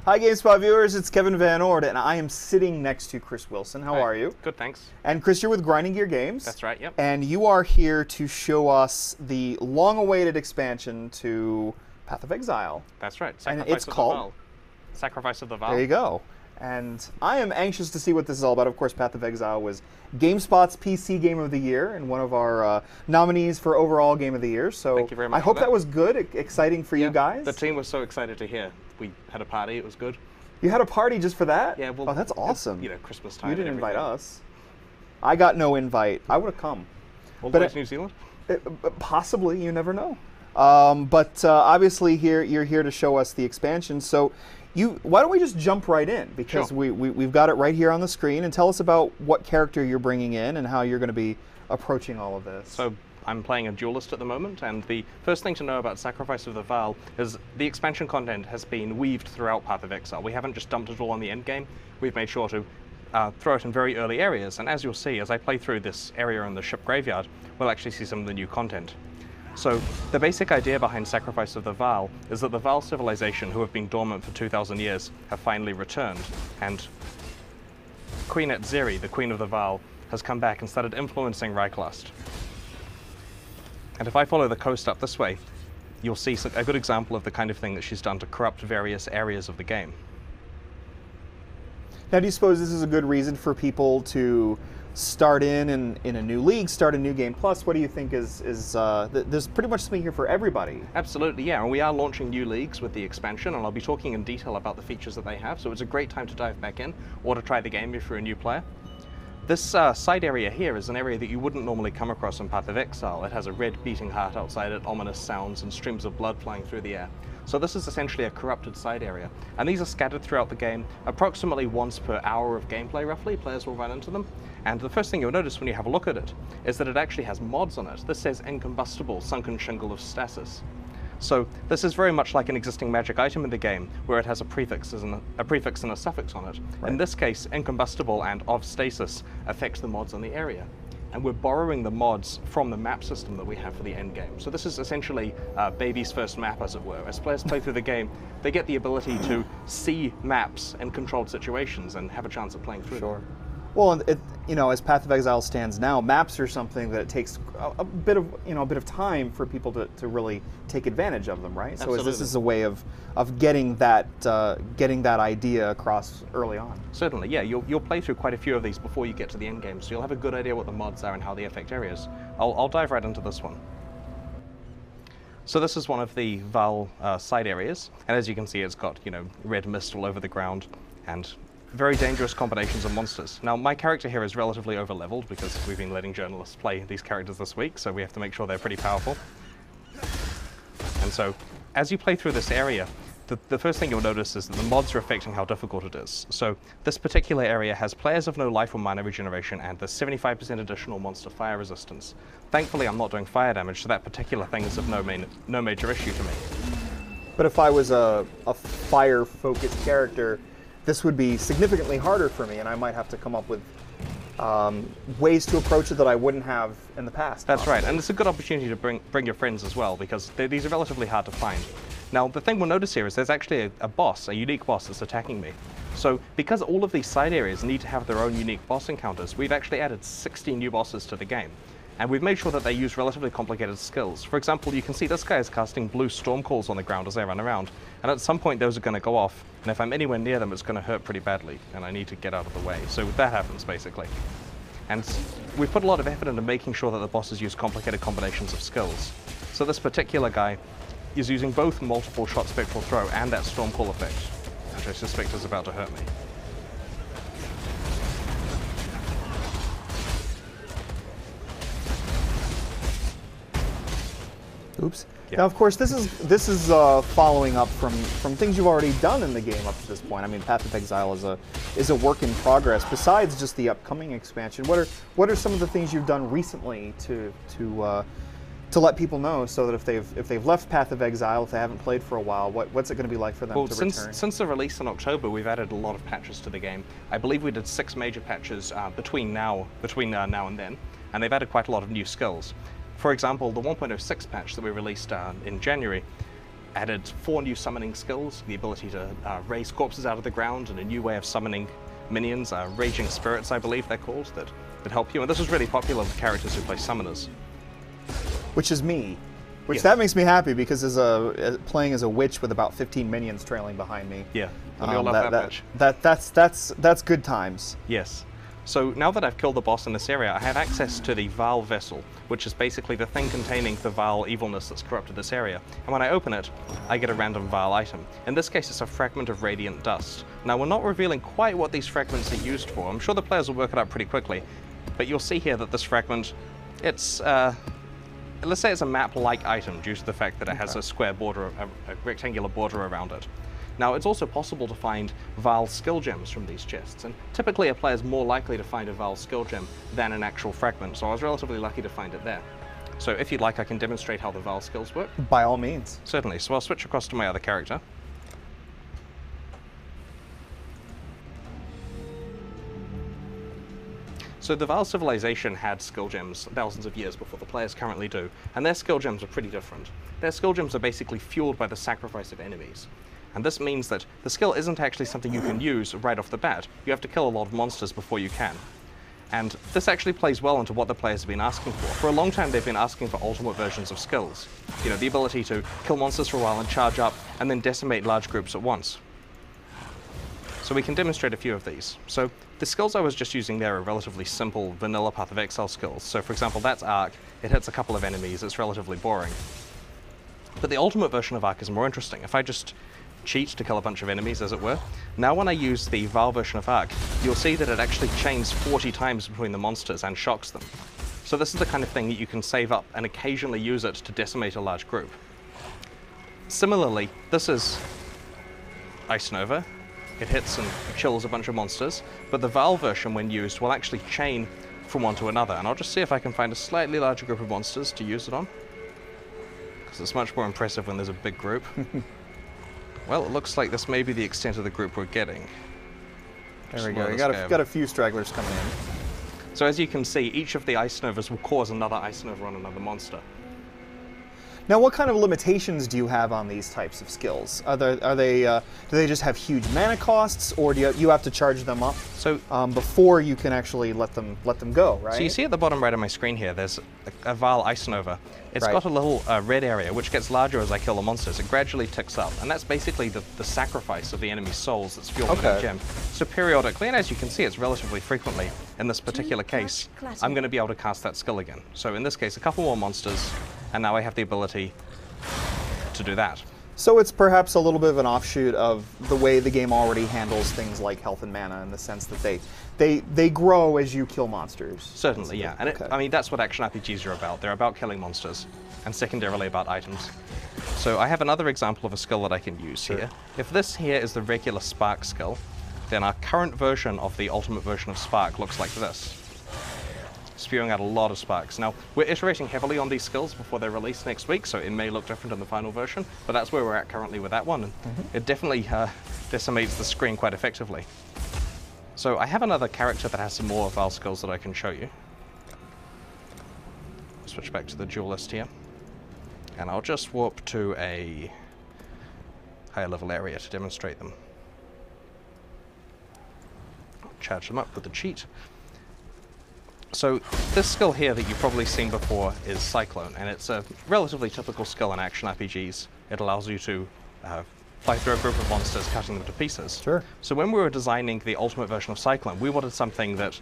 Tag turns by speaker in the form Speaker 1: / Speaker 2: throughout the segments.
Speaker 1: Hi GameSpot viewers, it's Kevin VanOrd, and I am sitting next to Chris Wilson. How are you?
Speaker 2: Good, thanks.
Speaker 1: And Chris, you're with Grinding Gear Games.
Speaker 2: That's right, yep.
Speaker 1: And you are here to show us the long-awaited expansion to Path of Exile.
Speaker 2: That's right,
Speaker 1: Sacrifice of Vaal.
Speaker 2: Sacrifice of the Vaal.
Speaker 1: There you go. And I am anxious to see what this is all about. Of course, Path of Exile was GameSpot's PC Game of the Year and one of our nominees for overall Game of the Year. So
Speaker 2: thank you very much.
Speaker 1: I hope that was good, exciting for you guys.
Speaker 2: The team was so excited to hear. We had a party, it was good.
Speaker 1: You had a party just for that?
Speaker 2: Yeah, well,
Speaker 1: oh, that's awesome.
Speaker 2: You know, Christmas time.
Speaker 1: You didn't invite us. I got no invite. I would have come.
Speaker 2: All the way to New Zealand?
Speaker 1: Possibly, you never know. But obviously, you're here to show us the expansion. So, why don't we just jump right in? Because
Speaker 2: sure.
Speaker 1: we've got it right here on the screen, and tell us about what character you're bringing in and how you're going to be approaching all of this.
Speaker 2: So, I'm playing a duelist at the moment, and the first thing to know about Sacrifice of the Vaal is the expansion content has been weaved throughout Path of Exile. We haven't just dumped it all on the endgame. We've made sure to throw it in very early areas, and as you'll see, as I play through this area in the ship graveyard, we'll actually see some of the new content. So, the basic idea behind Sacrifice of the Vaal is that the Vaal civilization, who have been dormant for 2,000 years, have finally returned, and Queen Exile, the Queen of the Vaal, has come back and started influencing Reiklust. And if I follow the coast up this way, you'll see a good example of the kind of thing that she's done to corrupt various areas of the game.
Speaker 1: Now, do you suppose this is a good reason for people to start in a new league, start a new game plus? What do you think there's pretty much something here for everybody?
Speaker 2: Absolutely, yeah, and we are launching new leagues with the expansion, and I'll be talking in detail about the features that they have, so it's a great time to dive back in, or to try the game if you're a new player. This side area here is an area that you wouldn't normally come across in Path of Exile. It has a red beating heart outside it, ominous sounds, and streams of blood flying through the air. So this is essentially a corrupted side area. And these are scattered throughout the game. Approximately once per hour of gameplay, roughly, players will run into them. And the first thing you'll notice when you have a look at it is that it actually has mods on it. This says Incombustible, Sunken Shingle of Stasis. So this is very much like an existing magic item in the game, where it has a prefix and a suffix on it. Right. In this case, Incombustible and Of Stasis affect the mods on the area. And we're borrowing the mods from the map system that we have for the end game. So this is essentially baby's first map, as it were. As players play through the game, they get the ability to see maps in controlled situations and have a chance of playing through them.
Speaker 1: Well, as Path of Exile stands now, maps are something that it takes a bit of time for people to really take advantage of them, right?
Speaker 2: Absolutely.
Speaker 1: So this is a way of getting that idea across early on.
Speaker 2: Certainly, yeah. You'll play through quite a few of these before you get to the end game, so you'll have a good idea what the mods are and how they affect areas. I'll dive right into this one. So this is one of the Vaal side areas, and as you can see, it's got red mist all over the ground and very dangerous combinations of monsters. Now, my character here is relatively over-leveled because we've been letting journalists play these characters this week, so we have to make sure they're pretty powerful. And so, as you play through this area, the first thing you'll notice is that the mods are affecting how difficult it is. So, this particular area has players of no life or mana regeneration, and there's 75% additional monster fire resistance. Thankfully, I'm not doing fire damage, so that particular thing is of no major issue to me.
Speaker 1: But if I was a fire-focused character, this would be significantly harder for me, and I might have to come up with ways to approach it that I wouldn't have in the past.
Speaker 2: That's right, and it's a good opportunity to bring your friends as well, because these are relatively hard to find. Now, the thing we'll notice here is there's actually a unique boss that's attacking me. So, because all of these side areas need to have their own unique boss encounters, we've actually added 60 new bosses to the game. And we've made sure that they use relatively complicated skills. For example, you can see this guy is casting blue storm calls on the ground as they run around. And at some point, those are going to go off. And if I'm anywhere near them, it's going to hurt pretty badly. And I need to get out of the way. So that happens, basically. And we've put a lot of effort into making sure that the bosses use complicated combinations of skills. So this particular guy is using both multiple shot spectral throw and that storm call effect, which I suspect is about to hurt me.
Speaker 1: Oops.
Speaker 2: Yeah.
Speaker 1: Now, of course, this is following up from things you've already done in the game up to this point. I mean, Path of Exile is a work in progress. Besides just the upcoming expansion, what are some of the things you've done recently to let people know, so that if they've left Path of Exile, if they haven't played for a while, what's it going to be like for them to return?
Speaker 2: Since the release in October, we've added a lot of patches to the game. I believe we did 6 major patches between now and then, and they've added quite a lot of new skills. For example, the 1.06 patch that we released in January added 4 new summoning skills, the ability to raise corpses out of the ground, and a new way of summoning minions, raging spirits I believe they're called, that help you. And this was really popular with characters who play summoners.
Speaker 1: Which is me. Which
Speaker 2: Yes.
Speaker 1: that makes me happy because playing as a witch with about 15 minions trailing behind me.
Speaker 2: Yeah, and we all love that much.
Speaker 1: That's good times.
Speaker 2: Yes. So now that I've killed the boss in this area, I have access to the Vaal vessel, which is basically the thing containing the Vaal evilness that's corrupted this area. And when I open it, I get a random Vaal item. In this case, it's a fragment of radiant dust. Now, we're not revealing quite what these fragments are used for. I'm sure the players will work it out pretty quickly, but you'll see here that this fragment, it's, let's say it's a map-like item due to the fact that it has a square border, a rectangular border around it. Now, it's also possible to find Vaal skill gems from these chests, and typically a player is more likely to find a Vaal skill gem than an actual fragment, so I was relatively lucky to find it there. So if you'd like, I can demonstrate how the Vaal skills work.
Speaker 1: By all means.
Speaker 2: Certainly, so I'll switch across to my other character. So the Vaal civilization had skill gems thousands of years before the players currently do, and their skill gems are pretty different. Their skill gems are basically fueled by the sacrifice of enemies. And this means that the skill isn't actually something you can use right off the bat. You have to kill a lot of monsters before you can. And this actually plays well into what the players have been asking for. For a long time, they've been asking for ultimate versions of skills. You know, the ability to kill monsters for a while and charge up, and then decimate large groups at once. So we can demonstrate a few of these. So the skills I was just using there are relatively simple vanilla Path of Exile skills. So for example, that's Arc. It hits a couple of enemies. It's relatively boring. But the ultimate version of Arc is more interesting. If I just cheat to kill a bunch of enemies, as it were. Now when I use the Vaal version of Arc, you'll see that it actually chains 40 times between the monsters and shocks them. So this is the kind of thing that you can save up and occasionally use it to decimate a large group. Similarly, this is Ice Nova. It hits and chills a bunch of monsters, but the Vaal version, when used, will actually chain from one to another. And I'll just see if I can find a slightly larger group of monsters to use it on, because it's much more impressive when there's a big group. Well, it looks like this may be the extent of the group we're getting.
Speaker 1: There we go. You got a few stragglers coming in.
Speaker 2: So as you can see, each of the Ice Novas will cause another Ice Nova on another monster.
Speaker 1: Now, what kind of limitations do you have on these types of skills? Do they just have huge mana costs, or do you have to charge them up before you can actually let them go, right?
Speaker 2: So you see at the bottom right of my screen here, there's a Vaal Ice Nova. It's got a little red area, which gets larger as I kill the monsters. It gradually ticks up, and that's basically the sacrifice of the enemy's souls that's fueling that gem. So periodically, and as you can see, it's relatively frequently, in this particular case, I'm going to be able to cast that skill again. So in this case, a couple more monsters, and now I have the ability to do that.
Speaker 1: So it's perhaps a little bit of an offshoot of the way the game already handles things like health and mana, in the sense that they grow as you kill monsters.
Speaker 2: Certainly, yeah. And I mean, that's what action RPGs are about. They're about killing monsters, and secondarily about items. So I have another example of a skill that I can use here. If this here is the regular Spark skill, then our current version of the ultimate version of Spark looks like this, spewing out a lot of sparks. Now, we're iterating heavily on these skills before they're released next week, so it may look different in the final version, but that's where we're at currently with that one, and it definitely decimates the screen quite effectively. So I have another character that has some more Vaal skills that I can show you. Switch back to the dual list here, and I'll just warp to a higher level area to demonstrate them. Charge them up with the cheat. So this skill here that you've probably seen before is Cyclone, and it's a relatively typical skill in action RPGs. It allows you to fly through a group of monsters, cutting them to pieces. Sure. So when we were designing the ultimate version of Cyclone, we wanted something that,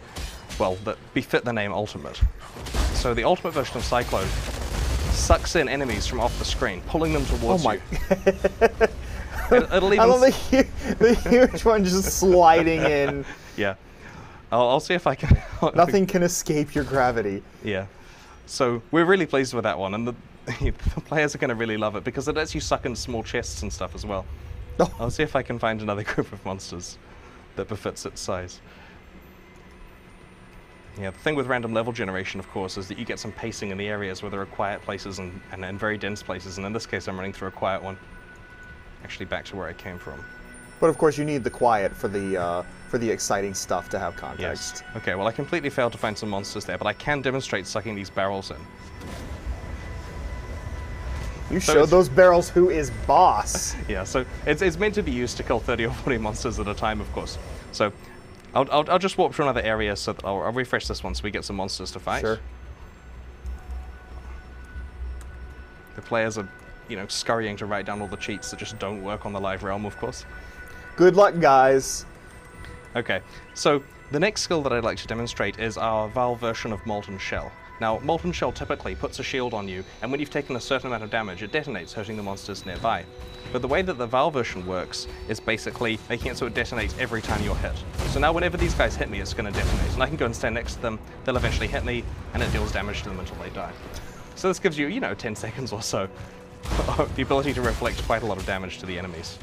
Speaker 2: well, that befit the name Ultimate. So the ultimate version of Cyclone sucks in enemies from off the screen, pulling them towards you. It'll even...
Speaker 1: I love the huge one just sliding in.
Speaker 2: Yeah. I'll see if I can...
Speaker 1: Nothing can escape your gravity.
Speaker 2: Yeah. So we're really pleased with that one, and the players are going to really love it, because it lets you suck in small chests and stuff as well. Oh. I'll see if I can find another group of monsters that befits its size. Yeah, the thing with random level generation, of course, is that you get some pacing in the areas where there are quiet places and very dense places, and in this case I'm running through a quiet one. Actually back to where I came from.
Speaker 1: But of course you need the quiet for the exciting stuff to have context.
Speaker 2: Yes. Okay, well I completely failed to find some monsters there, but I can demonstrate sucking these barrels in.
Speaker 1: You showed those barrels who is boss.
Speaker 2: Yeah, so it's meant to be used to kill 30 or 40 monsters at a time, of course. So I'll just walk through another area, so that I'll refresh this one so we get some monsters to fight.
Speaker 1: Sure.
Speaker 2: The players are, you know, scurrying to write down all the cheats that just don't work on the live realm, of course.
Speaker 1: Good luck, guys.
Speaker 2: Okay, so the next skill that I'd like to demonstrate is our Vaal version of Molten Shell. Now, Molten Shell typically puts a shield on you, and when you've taken a certain amount of damage, it detonates, hurting the monsters nearby. But the way that the Vaal version works is basically making it so it detonates every time you're hit. So now whenever these guys hit me, it's going to detonate, and I can go and stand next to them, they'll eventually hit me, and it deals damage to them until they die. So this gives you, you know, 10 seconds or so, the ability to reflect quite a lot of damage to the enemies.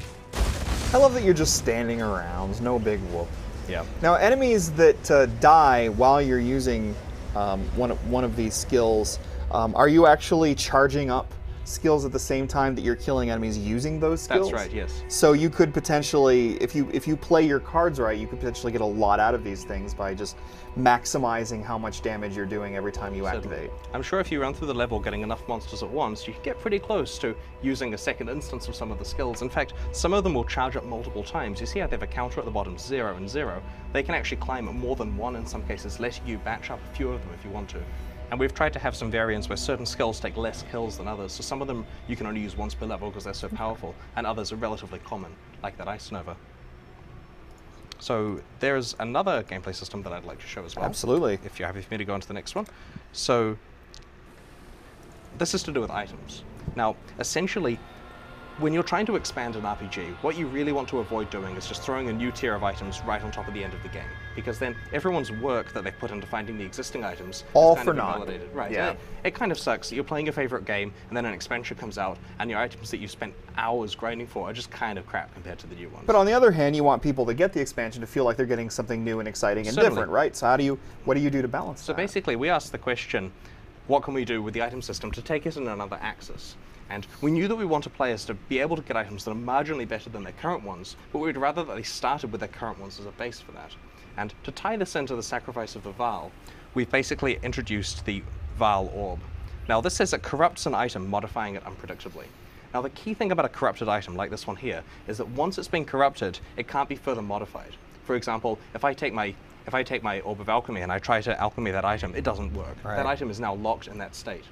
Speaker 1: I love that you're just standing around, no big whoop.
Speaker 2: Yeah.
Speaker 1: Now, enemies that die while you're using one of these skills, are you actually charging up skills at the same time that you're killing enemies using those skills?
Speaker 2: That's right, yes.
Speaker 1: So you could potentially, if you play your cards right, you could potentially get a lot out of these things by just maximizing how much damage you're doing every time you activate.
Speaker 2: I'm sure if you run through the level getting enough monsters at once, you can get pretty close to using a second instance of some of the skills. In fact, some of them will charge up multiple times. You see how they have a counter at the bottom, 0 and 0. They can actually climb more than one in some cases, letting you batch up a few of them if you want to. And we've tried to have some variants where certain skills take less kills than others, so some of them you can only use once per level because they're so powerful, and others are relatively common, like that Ice Nova. So there's another gameplay system that I'd like to show as well.
Speaker 1: Absolutely.
Speaker 2: If you're happy for me to go on to the next one. So this is to do with items. Now, essentially, when you're trying to expand an RPG, what you really want to avoid doing is just throwing a new tier of items right on top of the end of the game, because then everyone's work that they've put into finding the existing items
Speaker 1: all
Speaker 2: is kind
Speaker 1: for
Speaker 2: of
Speaker 1: naught.
Speaker 2: invalidated. Right.
Speaker 1: Yeah.
Speaker 2: It kind of sucks. You're playing your favorite game, and then an expansion comes out, and your items that you spent hours grinding for are just kind of crap compared to the new ones.
Speaker 1: But on the other hand, you want people to get the expansion to feel like they're getting something new and exciting and
Speaker 2: Certainly.
Speaker 1: different, right? So what do you do to balance that?
Speaker 2: So basically, we asked the question, what can we do with the item system to take it in another axis? And we knew that we wanted players to be able to get items that are marginally better than their current ones, but we'd rather that they started with their current ones as a base for that. And to tie this into the Sacrifice of Vaal, we've basically introduced the Vaal Orb. Now this says it corrupts an item, modifying it unpredictably. Now the key thing about a corrupted item, like this one here, is that once it's been corrupted, it can't be further modified. For example, if I take my Orb of Alchemy and I try to alchemy that item, it doesn't work.
Speaker 1: Right.
Speaker 2: That item is now locked in that state.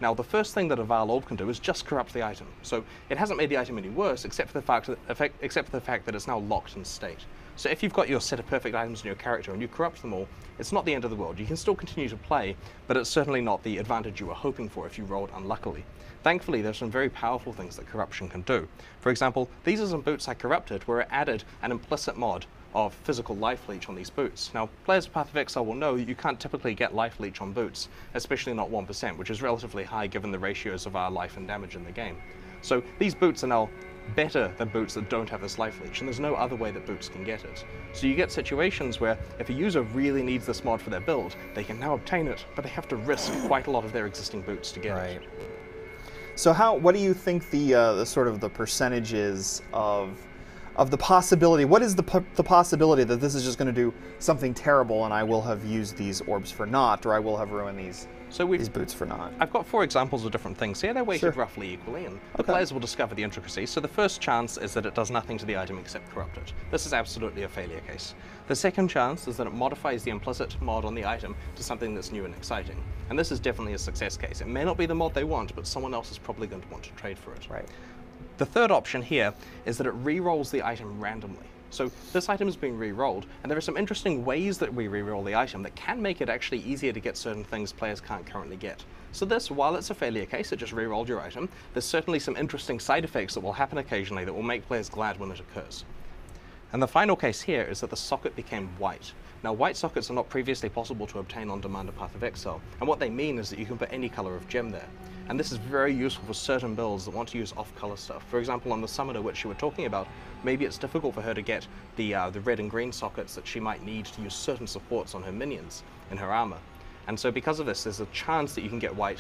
Speaker 2: Now, the first thing that a Vaal Orb can do is just corrupt the item. So it hasn't made the item any worse, except for the fact that it's now locked in state. So if you've got your set of perfect items in your character and you corrupt them all, it's not the end of the world. You can still continue to play, but it's certainly not the advantage you were hoping for if you rolled unluckily. Thankfully, there's some very powerful things that corruption can do. For example, these are some boots I corrupted where it added an implicit mod of physical life leech on these boots. Now, players of Path of Exile will know that you can't typically get life leech on boots, especially not 1%, which is relatively high given the ratios of our life and damage in the game. So these boots are now better than boots that don't have this life leech, and there's no other way that boots can get it. So you get situations where if a user really needs this mod for their build, they can now obtain it, but they have to risk quite a lot of their existing boots to get it.
Speaker 1: So what do you think the sort of the percentage is of the possibility? What is the possibility that this is just going to do something terrible and I will have used these orbs for naught, or I will have ruined these boots for naught?
Speaker 2: I've got 4 examples of different things here. They're weighted roughly equally, and the players will discover the intricacies. So the first chance is that it does nothing to the item except corrupt it. This is absolutely a failure case. The second chance is that it modifies the implicit mod on the item to something that's new and exciting. And this is definitely a success case. It may not be the mod they want, but someone else is probably going to want to trade for it.
Speaker 1: Right.
Speaker 2: The third option here is that it re-rolls the item randomly. So this item is being re-rolled, and there are some interesting ways that we re-roll the item that can make it actually easier to get certain things players can't currently get. So this, while it's a failure case, it just re-rolled your item, there's certainly some interesting side effects that will happen occasionally that will make players glad when it occurs. And the final case here is that the socket became white. Now, white sockets are not previously possible to obtain on demand in Path of Exile, and what they mean is that you can put any color of gem there. And this is very useful for certain builds that want to use off-color stuff. For example, on the Summoner, which you were talking about, maybe it's difficult for her to get the red and green sockets that she might need to use certain supports on her minions in her armor. And so because of this, there's a chance that you can get white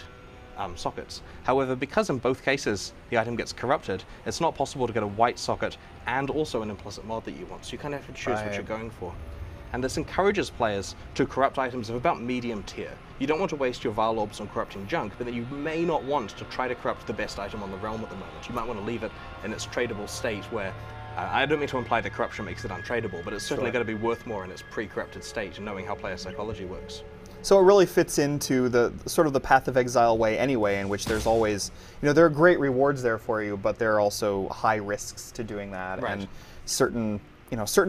Speaker 2: sockets. However, because in both cases the item gets corrupted, it's not possible to get a white socket and also an implicit mod that you want. So you kind of have to choose what you're going for. And this encourages players to corrupt items of about medium tier. You don't want to waste your Vaal orbs on corrupting junk, but then you may not want to try to corrupt the best item on the realm at the moment. You might want to leave it in its tradable state where, I don't mean to imply that corruption makes it untradeable, but it's certainly going to be worth more in its pre-corrupted state, knowing how player psychology works.
Speaker 1: So it really fits into the sort of the Path of Exile way anyway, in which there's always, there are great rewards there for you, but there are also high risks to doing that, and certain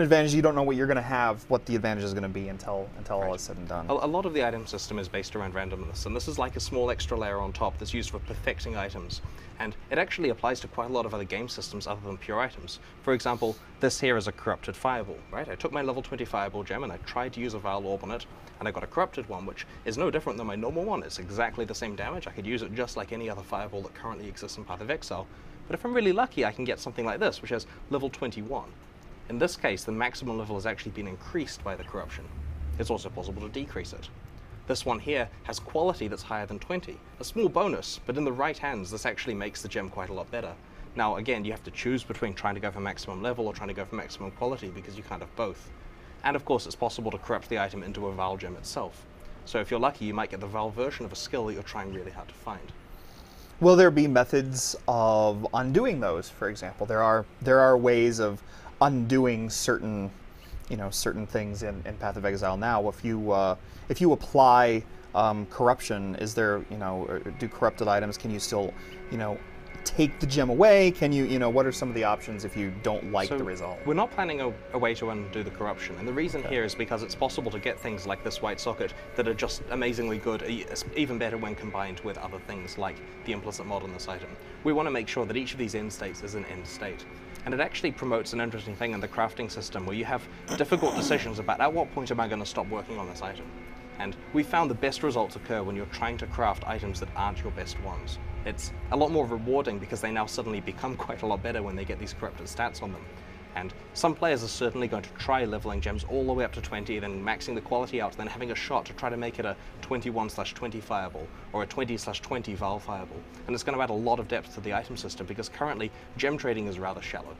Speaker 1: advantages you don't know what you're going to have, what the advantage is going to be until all is said and done.
Speaker 2: A lot of the item system is based around randomness, and this is like a small extra layer on top that's used for perfecting items. And it actually applies to quite a lot of other game systems other than pure items. For example, this here is a corrupted fireball, right? I took my level 20 fireball gem and I tried to use a Vaal orb on it, and I got a corrupted one, which is no different than my normal one. It's exactly the same damage. I could use it just like any other fireball that currently exists in Path of Exile. But if I'm really lucky, I can get something like this, which has level 21. In this case, the maximum level has actually been increased by the corruption. It's also possible to decrease it. This one here has quality that's higher than 20. A small bonus, but in the right hands, this actually makes the gem quite a lot better. Now, again, you have to choose between trying to go for maximum level or trying to go for maximum quality, because you can't have both. And of course, it's possible to corrupt the item into a Vaal gem itself. So if you're lucky, you might get the Vaal version of a skill that you're trying really hard to find.
Speaker 1: Will there be methods of undoing those, for example? There are ways of undoing certain things in Path of Exile now. If you apply corruption, is there, do corrupted items, can you still, take the gem away? Can you, what are some of the options if you don't like the result?
Speaker 2: We're not planning a way to undo the corruption, and the reason here is because it's possible to get things like this white socket that are just amazingly good, even better when combined with other things like the implicit mod on this item. We want to make sure that each of these end states is an end state. And it actually promotes an interesting thing in the crafting system where you have difficult decisions about at what point am I going to stop working on this item. And we found the best results occur when you're trying to craft items that aren't your best ones. It's a lot more rewarding because they now suddenly become quite a lot better when they get these corrupted stats on them. And some players are certainly going to try leveling gems all the way up to 20, then maxing the quality out, then having a shot to try to make it a 21/20 fireball, or a 20/20 Vaal fireball. And it's going to add a lot of depth to the item system, because currently gem trading is rather shallow.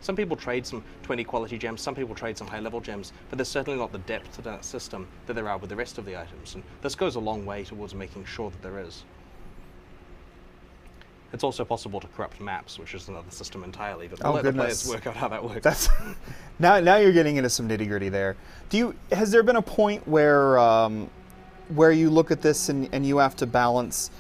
Speaker 2: Some people trade some 20 quality gems, some people trade some high level gems, but there's certainly not the depth to that system that there are with the rest of the items. And this goes a long way towards making sure that there is. It's also possible to corrupt maps, which is another system entirely, but we'll let the players work out how that works.
Speaker 1: Now you're getting into some nitty-gritty there. Has there been a point where you look at this and you have to balance,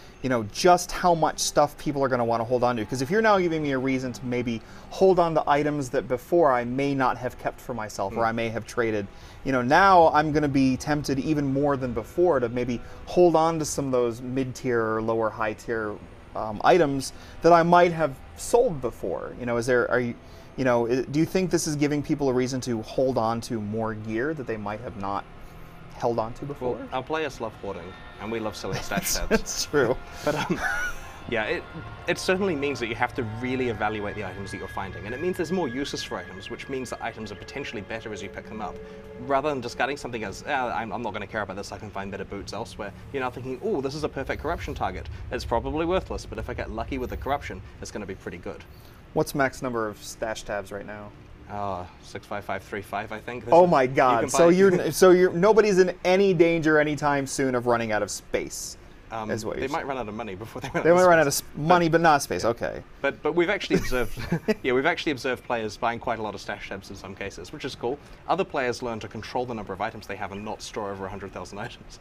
Speaker 1: just how much stuff people are going to want to hold on to? Because if you're now giving me a reason to maybe hold on to items that before I may not have kept for myself, or I may have traded, now I'm going to be tempted even more than before to maybe hold on to some of those mid-tier or lower high-tier items that I might have sold before. Do you think this is giving people a reason to hold on to more gear that they might have not held on to before?
Speaker 2: Well, our players love hoarding, and we love selling stash tabs.
Speaker 1: That's true.
Speaker 2: But yeah, it certainly means that you have to really evaluate the items that you're finding, and it means there's more uses for items, which means that items are potentially better as you pick them up, rather than discarding something as, I'm not going to care about this, I can find better boots elsewhere. You're now thinking, oh, this is a perfect corruption target. It's probably worthless, but if I get lucky with the corruption, it's going to be pretty good.
Speaker 1: What's max number of stash tabs right now?
Speaker 2: 65535, I think.
Speaker 1: Oh my God! So you're nobody's in any danger anytime soon of running out of space.
Speaker 2: They might run out of money before they run out of space.
Speaker 1: They might run out of money, but not space. Okay.
Speaker 2: But we've actually observed, we've actually observed players buying quite a lot of stash tabs in some cases, which is cool. Other players learn to control the number of items they have and not store over 100,000 items.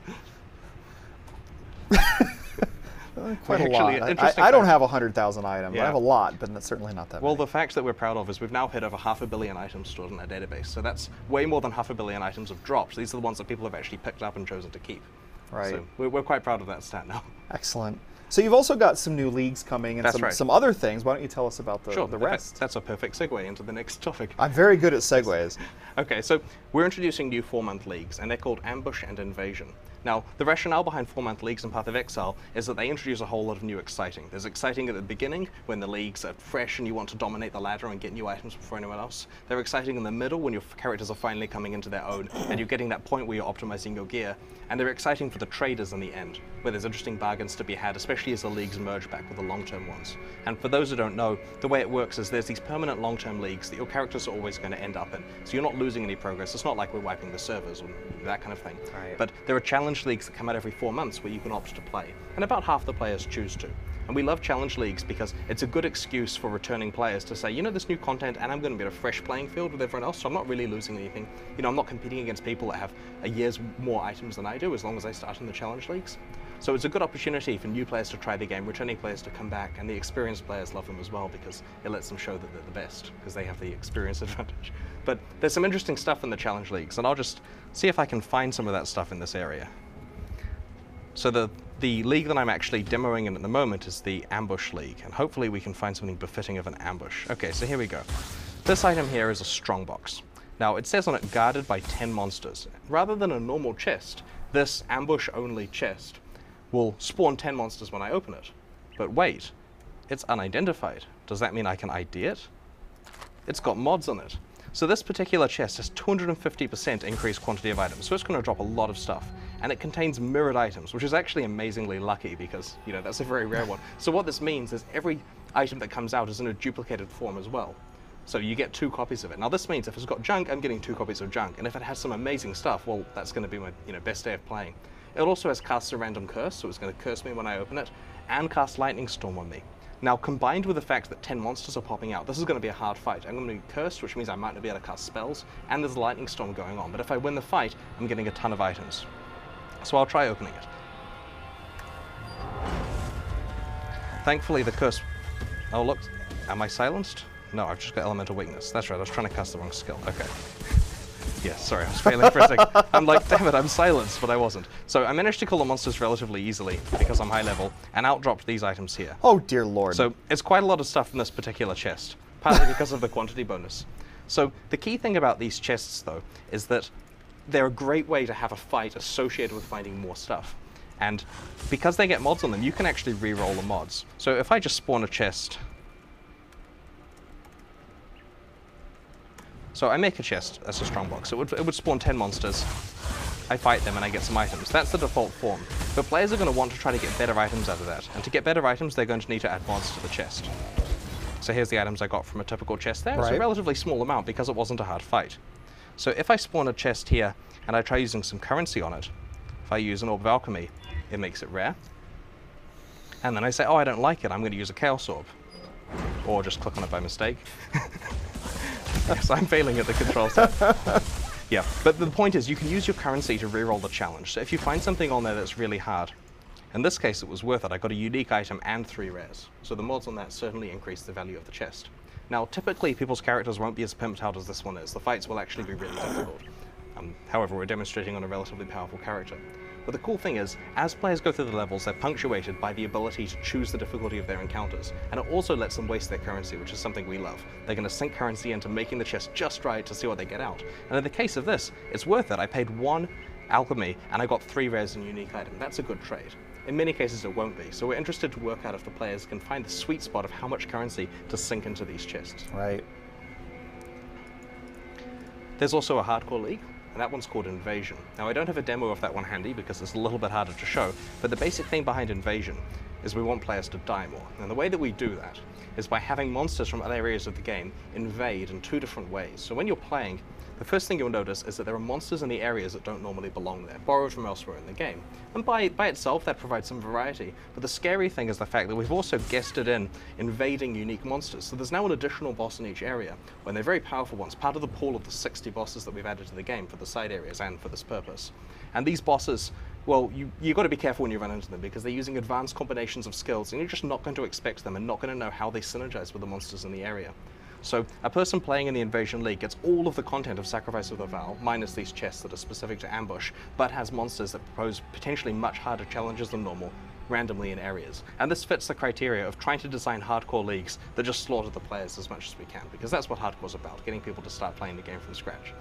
Speaker 1: Quite a lot. I don't have 100,000 items.
Speaker 2: Yeah.
Speaker 1: I have a lot, but that's certainly not that
Speaker 2: Well,
Speaker 1: many.
Speaker 2: the fact that we're proud of is we've now hit over 500 million items stored in our database. So that's way more than 500 million items have dropped. These are the ones that people have actually picked up and chosen to keep.
Speaker 1: Right.
Speaker 2: So we're quite proud of that stat now.
Speaker 1: Excellent. So you've also got some new leagues coming and some other things. Why don't you tell us about the rest?
Speaker 2: That's a perfect segue into the next topic.
Speaker 1: I'm very good at segues.
Speaker 2: Okay, so we're introducing new 4-month leagues, and they're called Ambush and Invasion. Now, the rationale behind 4-month leagues in Path of Exile is that they introduce a whole lot of new exciting. There's exciting at the beginning, when the leagues are fresh and you want to dominate the ladder and get new items before anyone else. They're exciting in the middle, when your characters are finally coming into their own, and you're getting that point where you're optimizing your gear. And they're exciting for the traders in the end, where there's interesting bargains to be had, especially as the leagues merge back with the long-term ones. And for those who don't know, the way it works is there's these permanent long-term leagues that your characters are always going to end up in. So you're not losing any progress. It's not like we're wiping the servers or that kind of thing.
Speaker 1: Right.
Speaker 2: But there are challenge leagues that come out every 4 months where you can opt to play, and about half the players choose to. And we love challenge leagues because it's a good excuse for returning players to say, you know, there's new content and I'm going to be at a fresh playing field with everyone else, so I'm not really losing anything. You know, I'm not competing against people that have a year's more items than I do, as long as I start in the challenge leagues. So it's a good opportunity for new players to try the game, returning players to come back, and the experienced players love them as well because it lets them show that they're the best, because they have the experience advantage. But there's some interesting stuff in the challenge leagues, and I'll just see if I can find some of that stuff in this area. So the league that I'm actually demoing in at the moment is the Ambush League, and hopefully we can find something befitting of an ambush. Okay, so here we go. This item here is a strongbox. Now, it says on it, guarded by 10 monsters. Rather than a normal chest, this ambush-only chest will spawn 10 monsters when I open it. But wait, it's unidentified. Does that mean I can ID it? It's got mods on it. So this particular chest has 250% increased quantity of items, so it's going to drop a lot of stuff. And it contains mirrored items, which is actually amazingly lucky because, you know, that's a very rare one. So what this means is every item that comes out is in a duplicated form as well. So you get 2 copies of it. Now this means if it's got junk, I'm getting 2 copies of junk. And if it has some amazing stuff, well, that's going to be my, you know, best day of playing. It also has casts a random curse, so it's going to curse me when I open it, and cast Lightning Storm on me. Now, combined with the fact that 10 monsters are popping out, this is going to be a hard fight. I'm going to be cursed, which means I might not be able to cast spells, and there's a Lightning Storm going on. But if I win the fight, I'm getting a ton of items. So I'll try opening it. Thankfully, the curse... Oh, look. Am I silenced? No, I've just got Elemental Weakness. That's right, I was trying to cast the wrong skill. Okay. Yeah, sorry, I was failing for a second. I'm like, damn it, I'm silenced, but I wasn't. So I managed to kill the monsters relatively easily, because I'm high level, and outdropped these items here.
Speaker 1: Oh, dear lord.
Speaker 2: So it's quite a lot of stuff in this particular chest, partly because of the quantity bonus. So the key thing about these chests, though, is that they're a great way to have a fight associated with finding more stuff. And because they get mods on them, you can actually re-roll the mods. So if I just spawn a chest... So I make a chest as a strongbox. It would spawn 10 monsters. I fight them and I get some items. That's the default form. But players are going to want to try to get better items out of that. And to get better items, they're going to need to add mods to the chest. So here's the items I got from a typical chest there. It's a relatively small amount because it wasn't a hard fight. So if I spawn a chest here and I try using some currency on it, if I use an Orb of Alchemy, it makes it rare. And then I say, oh, I don't like it, I'm going to use a Chaos Orb. Or just click on it by mistake. Yes, I'm failing at the control set. Yeah, but the point is you can use your currency to reroll the challenge. So if you find something on there that's really hard, in this case it was worth it. I got a unique item and 3 rares. So the mods on that certainly increase the value of the chest. Now, typically people's characters won't be as pimped out as this one is. The fights will actually be really difficult. However, we're demonstrating on a relatively powerful character. But the cool thing is, as players go through the levels, they're punctuated by the ability to choose the difficulty of their encounters, and it also lets them waste their currency, which is something we love. They're going to sink currency into making the chest just right to see what they get out. And in the case of this, it's worth it. I paid 1 alchemy, and I got 3 rares and unique item. That's a good trade. In many cases, it won't be. So we're interested to work out if the players can find the sweet spot of how much currency to sink into these chests.
Speaker 1: Right.
Speaker 2: There's also a hardcore league, and that one's called Invasion. Now, I don't have a demo of that one handy because it's a little bit harder to show, but the basic thing behind Invasion is we want players to die more. And the way that we do that is by having monsters from other areas of the game invade in 2 different ways. So when you're playing, the first thing you'll notice is that there are monsters in the areas that don't normally belong there, borrowed from elsewhere in the game. And by itself, that provides some variety. But the scary thing is the fact that we've also guested in invading unique monsters. So there's now an additional boss in each area, when they're very powerful ones, part of the pool of the 60 bosses that we've added to the game for the side areas and for this purpose. And these bosses, well, you've got to be careful when you run into them because they're using advanced combinations of skills and you're just not going to expect them and not going to know how they synergize with the monsters in the area. So a person playing in the Invasion League gets all of the content of Sacrifice of Vaal, minus these chests that are specific to ambush, but has monsters that propose potentially much harder challenges than normal, randomly in areas. And this fits the criteria of trying to design hardcore leagues that just slaughter the players as much as we can, because that's what hardcore's about, getting people to start playing the game from scratch.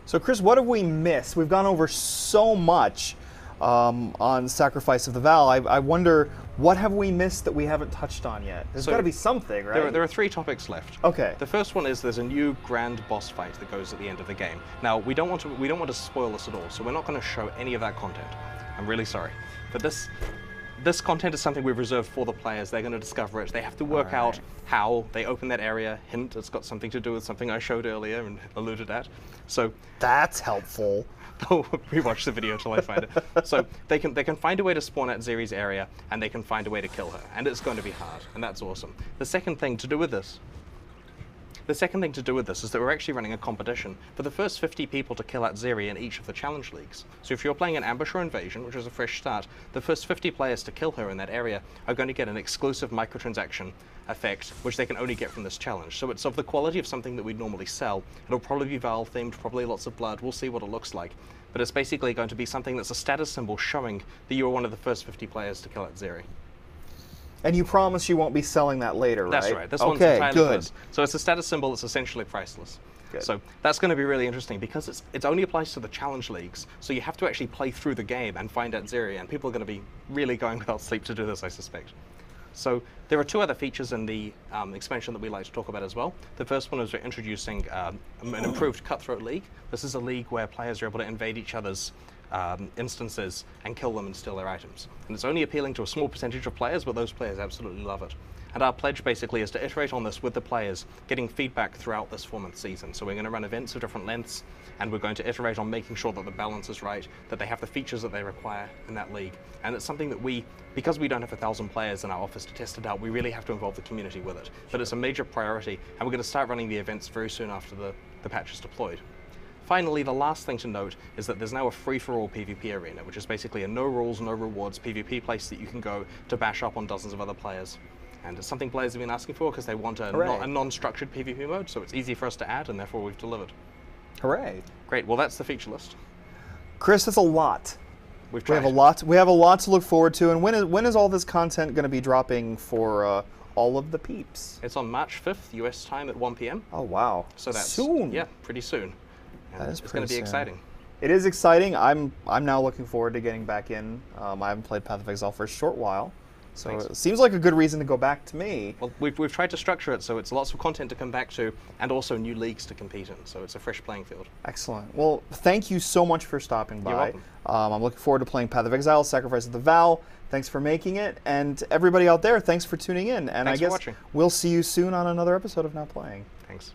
Speaker 1: So, Chris, what have we missed? We've gone over so much on Sacrifice of the Vaal. I wonder, what have we missed that we haven't touched on yet? There's got to be something, right?
Speaker 2: There are 3 topics left.
Speaker 1: Okay.
Speaker 2: The first one is there's a new grand boss fight that goes at the end of the game. Now, we don't want to spoil this at all, so we're not going to show any of that content. I'm really sorry. But this content is something we've reserved for the players. They're going to discover it. They have to work out how they open that area. Hint, it's got something to do with something I showed earlier and alluded at. So
Speaker 1: that's helpful.
Speaker 2: I'll rewatch the video till I find it. So they can find a way to spawn at Zeri's area, and they can find a way to kill her. And it's going to be hard, and that's awesome. The second thing to do with this is that we're actually running a competition for the first 50 people to kill at Zeri in each of the challenge leagues. So if you're playing an ambush or invasion, which is a fresh start, the first 50 players to kill her in that area are going to get an exclusive microtransaction effect, which they can only get from this challenge. So it's of the quality of something that we'd normally sell. It'll probably be Vaal themed, probably lots of blood. We'll see what it looks like. But it's basically going to be something that's a status symbol showing that you were one of the first 50 players to kill at Zeri. And
Speaker 1: you promise you won't be selling that later, right?
Speaker 2: That's right. This one's entirely first. So it's a status symbol that's essentially priceless. Good. So that's going to be really interesting because it only applies to the challenge leagues. So you have to actually play through the game and find out Zeri, and people are going to be really going without sleep to do this, I suspect. So there are 2 other features in the expansion that we like to talk about as well. The first one is we're introducing an improved Cutthroat League. This is a league where players are able to invade each other's instances and kill them and steal their items. And it's only appealing to a small percentage of players, but those players absolutely love it. And our pledge basically is to iterate on this with the players, getting feedback throughout this 4-month season. So we're going to run events of different lengths, and we're going to iterate on making sure that the balance is right, that they have the features that they require in that league. And it's something that because we don't have 1,000 players in our office to test it out, we really have to involve the community with it. But it's a major priority, and we're going to start running the events very soon after the patch is deployed. Finally, the last thing to note is that there's now a free-for-all PvP arena, which is basically a no rules, no rewards PvP place that you can go to bash up on dozens of other players. And it's something players have been asking for because they want a non-structured PvP mode, so it's easy for us to add, and therefore we've delivered.
Speaker 1: Hooray.
Speaker 2: Great, well that's the feature list.
Speaker 1: Chris, that's a lot.
Speaker 2: We have a
Speaker 1: lot to look forward to, and when is all this content going to be dropping for all of the peeps?
Speaker 2: It's on March 5th, US time at 1 p.m.
Speaker 1: Oh wow.
Speaker 2: So that's
Speaker 1: soon.
Speaker 2: Yeah, pretty soon.
Speaker 1: That is
Speaker 2: it's going to be exciting.
Speaker 1: It is exciting. I'm now looking forward to getting back in. I haven't played Path of Exile for a short while, so it seems like a good reason to go back to me.
Speaker 2: Well, we've tried to structure it so it's lots of content to come back to, and also new leagues to compete in. So it's a fresh playing field.
Speaker 1: Excellent. Well, thank you so much for stopping by.
Speaker 2: You're welcome.
Speaker 1: I'm looking forward to playing Path of Exile, Sacrifice of the Vaal. Thanks for making it, and everybody out there, thanks for tuning in. And
Speaker 2: Thanks
Speaker 1: I guess
Speaker 2: for watching.
Speaker 1: We'll see you soon on another episode of Now Playing.
Speaker 2: Thanks.